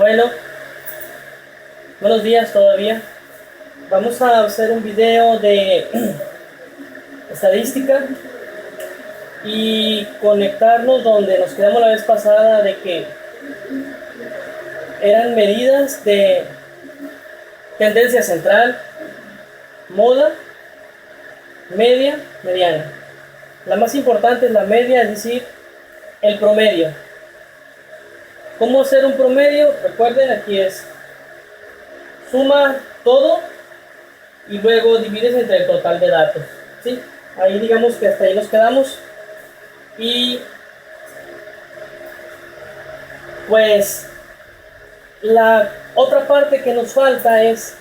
Bueno, buenos días todavía. Vamos a hacer un video de estadística y conectarnos donde nos quedamos la vez pasada, de que eran medidas de tendencia central, moda, media, mediana. La más importante es la media, es decir, el promedio. ¿Cómo hacer un promedio? Recuerden, aquí es suma todo y luego divides entre el total de datos, ¿sí? Ahí digamos que hasta ahí nos quedamos. Y pues la otra parte que nos falta es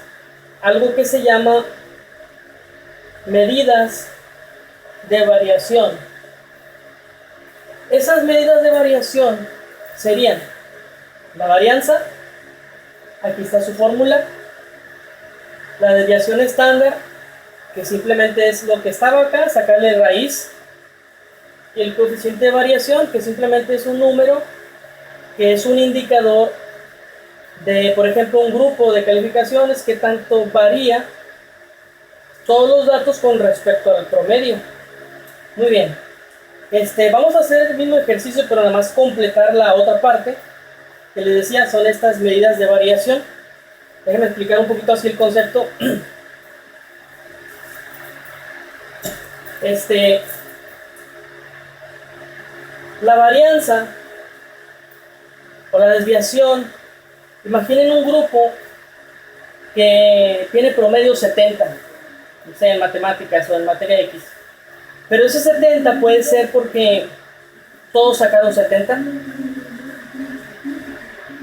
algo que se llama medidas de variación. Esas medidas de variación serían la varianza, aquí está su fórmula, la desviación estándar, que simplemente es lo que estaba acá, sacarle raíz, y el coeficiente de variación, que simplemente es un número, que es un indicador de, por ejemplo, un grupo de calificaciones que tanto varía todos los datos con respecto al promedio. Muy bien, vamos a hacer el mismo ejercicio, pero nada más completar la otra parte que les decía, son estas medidas de variación. Déjenme explicar un poquito así el concepto. La varianza o la desviación, imaginen un grupo que tiene promedio 70, no sé, en matemáticas o en materia X, pero ese 70 puede ser porque todos sacaron 70,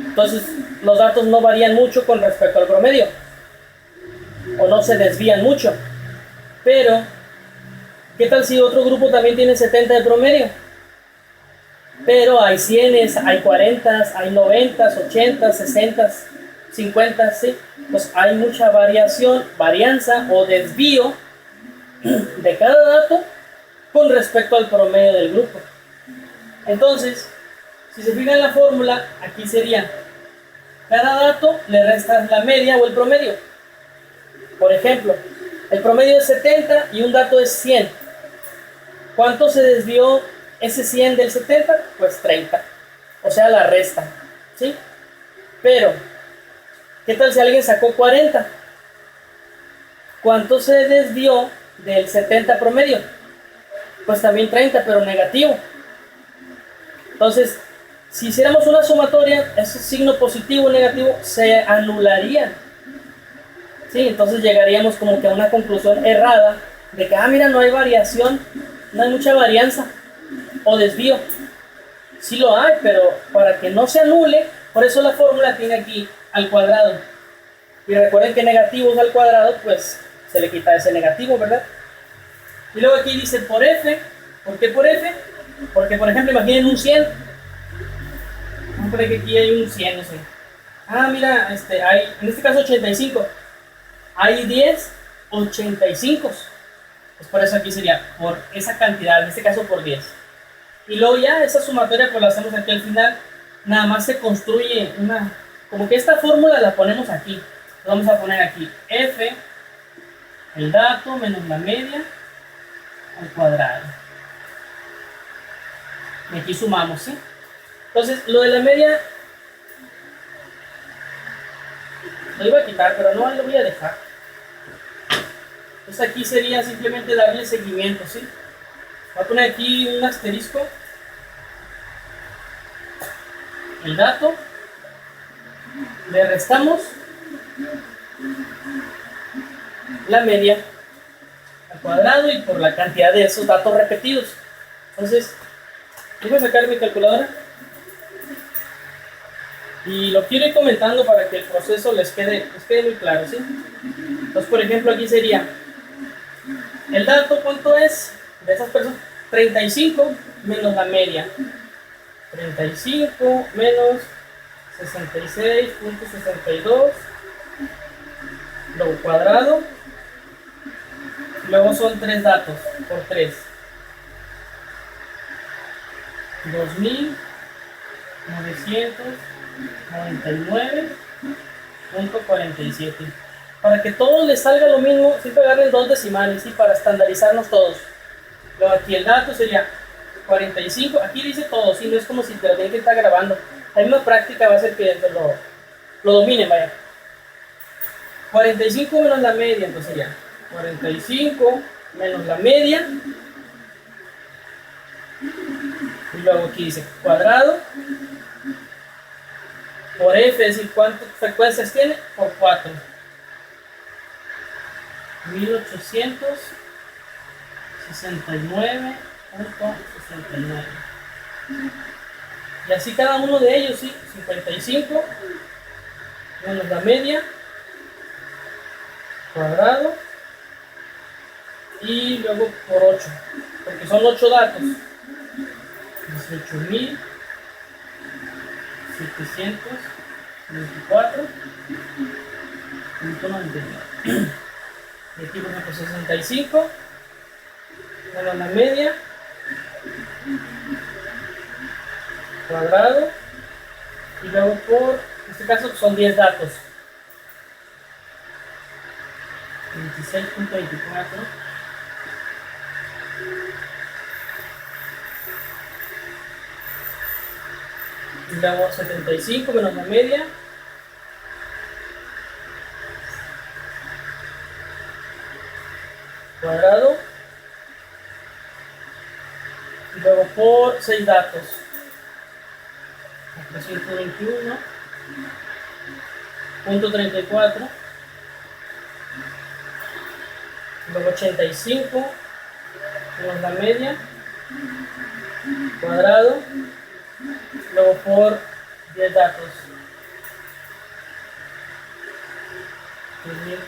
entonces los datos no varían mucho con respecto al promedio o no se desvían mucho. Pero ¿qué tal si otro grupo también tiene 70 de promedio? Pero hay 100, hay 40, hay 90, 80, 60, 50, ¿sí? Pues hay mucha variación, varianza o desvío de cada dato con respecto al promedio del grupo. Entonces, si se fijan en la fórmula, aquí sería cada dato le restas la media o el promedio. Por ejemplo, el promedio es 70 y un dato es 100. ¿Cuánto se desvió ese 100 del 70? Pues 30. O sea, la resta, ¿sí? Pero, ¿qué tal si alguien sacó 40? ¿Cuánto se desvió del 70 promedio? Pues también 30, pero negativo. Entonces, si hiciéramos una sumatoria, ese signo positivo o negativo se anularía. Sí, entonces llegaríamos como que a una conclusión errada de que, mira, no hay variación, no hay mucha varianza o desvío. Sí lo hay, pero para que no se anule, por eso la fórmula tiene aquí al cuadrado. Y recuerden que negativos al cuadrado, pues se le quita ese negativo, ¿verdad? Y luego aquí dice por F. ¿Por qué por F? Porque, por ejemplo, imaginen un 100. Vamos a poner que aquí hay un 100, no sé. Mira, hay, en este caso 85. Hay 10 85. Pues por eso aquí sería por esa cantidad, en este caso por 10. Y luego ya esa sumatoria pues la hacemos aquí al final. Nada más se construye una, como que esta fórmula la ponemos aquí. Vamos a poner aquí F, el dato menos la media al cuadrado. Y aquí sumamos, ¿sí? Entonces lo de la media lo iba a quitar, pero no lo voy a dejar. Entonces aquí sería simplemente darle seguimiento, ¿sí? Voy a poner aquí un asterisco. El dato. Le restamos la media al cuadrado y por la cantidad de esos datos repetidos. Entonces, voy a sacar mi calculadora. Y lo quiero ir comentando para que el proceso les quede muy claro, ¿sí? Entonces, por ejemplo, aquí sería el dato, ¿cuánto es? De esas personas, 35 menos la media. 35 menos 66.62, luego cuadrado, luego son 3 datos por 3. 2900 99.47. Para que todos les salga lo mismo, siempre agarren dos decimales, ¿sí? Para estandarizarnos todos. Luego aquí el dato sería 45, aquí dice todo, ¿sí? No es como si te lo tienen que estar grabando. La misma práctica va a ser que lo dominen, vaya. 45 menos la media, entonces sería 45 menos la media. Y luego aquí dice cuadrado por f, es decir, ¿cuántas frecuencias tiene? Por 4. 1869.69. Y así cada uno de ellos, ¿sí? 55 menos la media, cuadrado, y luego por 8, porque son 8 datos. 18.724.99. Y aquí por ejemplo 65 menos la media, cuadrado, y luego por, en este caso son 10 datos. 26.24 y luego 75 menos la media, cuadrado, y luego por 6 datos. 321.34, luego 85 menos la media, cuadrado, luego por 10 datos.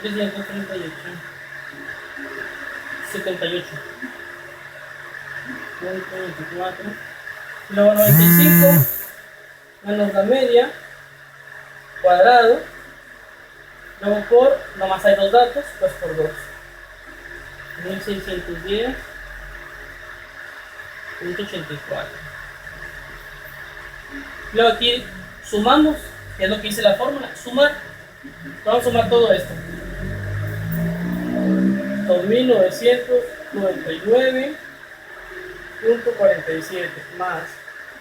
3.338.78.24, luego 95 menos la media, cuadrado, luego por, nomás hay 2 datos, pues por 2. 1610.84. Luego aquí sumamos, que es lo que dice la fórmula, sumar. Vamos a sumar todo esto. 2.999.47 más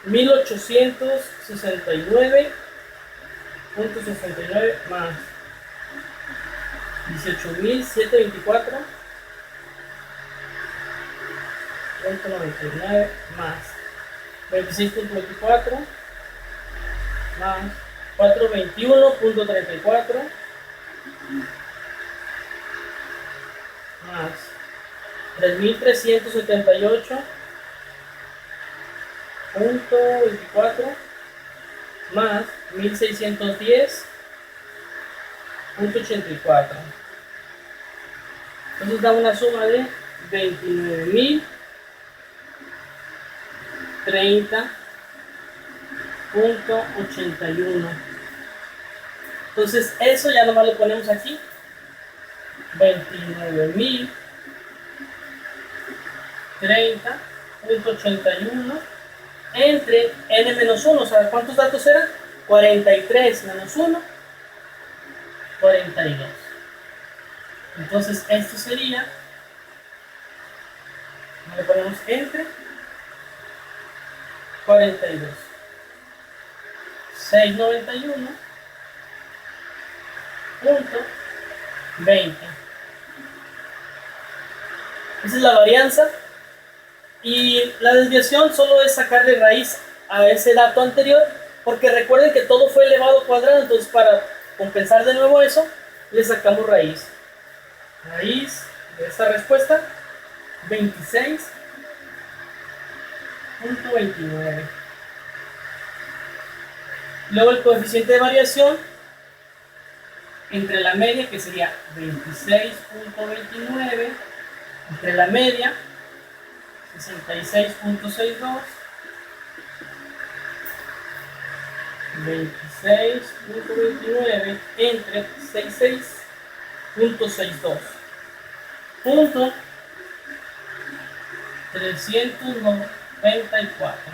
1.869.69 más 18.724.99 más 26.24 más 421.34 más 3.378.24 más 1.610.84. Entonces da una suma de 29.030.81. Entonces eso ya nomás lo ponemos aquí. 29.030.81 entre n menos 1, o sea, ¿cuántos datos eran? 43 menos 1, 42. Entonces esto sería, le ponemos entre 42, 691.20. Esa es la varianza. Y la desviación solo es sacarle raíz a ese dato anterior, porque recuerden que todo fue elevado al cuadrado, entonces para compensar de nuevo eso, le sacamos raíz. Raíz de esta respuesta, 26.29. Luego el coeficiente de variación entre la media, que sería 26.29, entre la media 66.62, 26.29 entre 66.62, punto 394.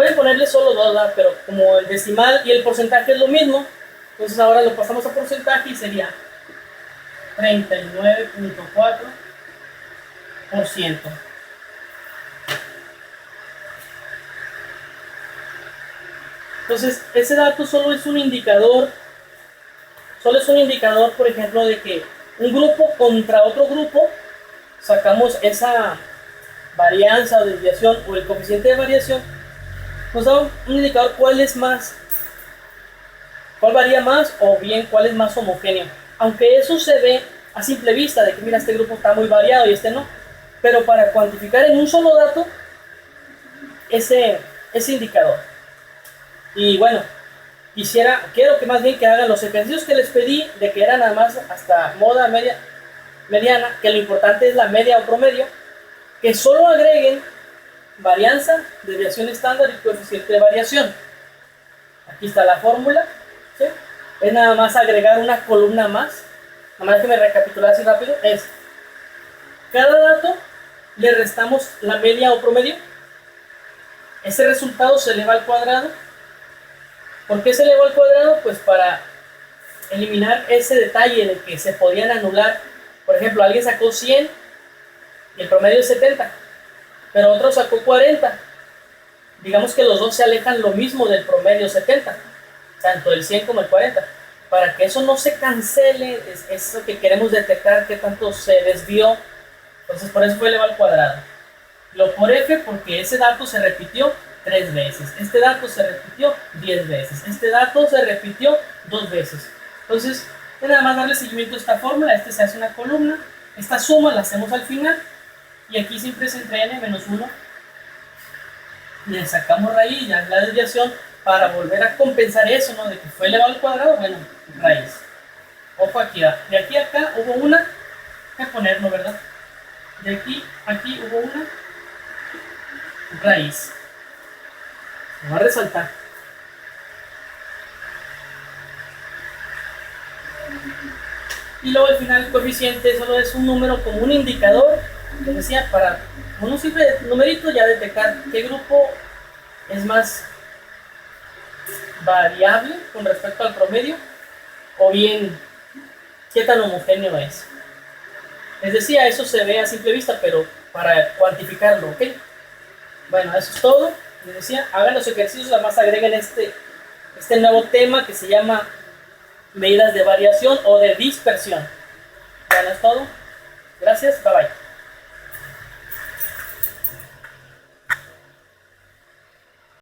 Pueden ponerle solo 2, ¿verdad? Pero como el decimal y el porcentaje es lo mismo, entonces ahora lo pasamos a porcentaje y sería 39.4%. Entonces, ese dato solo es un indicador, por ejemplo, de que un grupo contra otro grupo, sacamos esa varianza o desviación o el coeficiente de variación, nos da un indicador cuál varía más o bien cuál es más homogéneo. Aunque eso se ve a simple vista, de que mira, este grupo está muy variado y este no, pero para cuantificar en un solo dato ese indicador. Y bueno, quiero que más bien que hagan los ejercicios que les pedí, de que era nada más hasta moda mediana, que lo importante es la media o promedio, que solo agreguen varianza, desviación estándar y coeficiente de variación. Aquí está la fórmula, ¿sí? Es nada más agregar una columna más. Nada más déjenme recapitular así rápido. Es cada dato le restamos la media o promedio. Ese resultado se eleva al cuadrado. ¿Por qué se elevó al cuadrado? Pues para eliminar ese detalle de que se podían anular. Por ejemplo, alguien sacó 100 y el promedio es 70, pero otro sacó 40. Digamos que los dos se alejan lo mismo del promedio 70, tanto el 100 como el 40. Para que eso no se cancele, es eso que queremos detectar, qué tanto se desvió. Entonces por eso fue elevado al cuadrado. Lo por f porque ese dato se repitió 3 veces, este dato se repitió 10 veces, este dato se repitió 2 veces. Entonces, es nada más darle seguimiento a esta fórmula. Se hace una columna, esta suma la hacemos al final, y aquí siempre es entre n menos 1. Le sacamos raíz, ya es la desviación, para volver a compensar eso, ¿no? De que fue elevado al cuadrado, bueno, raíz. Ojo aquí, de aquí a acá hubo una, hay que ponerlo, ¿verdad? De aquí a aquí hubo una raíz. Se va a resaltar. Y luego al final el coeficiente solo es un número como un indicador, les decía, para un simple numerito ya detectar qué grupo es más variable con respecto al promedio o bien qué tan homogéneo es. Les decía, eso se ve a simple vista, pero para cuantificarlo, ¿ok? Bueno, eso es todo. Les decía, hagan los ejercicios, además agreguen este nuevo tema que se llama medidas de variación o de dispersión. Bueno, es todo. Gracias, bye bye.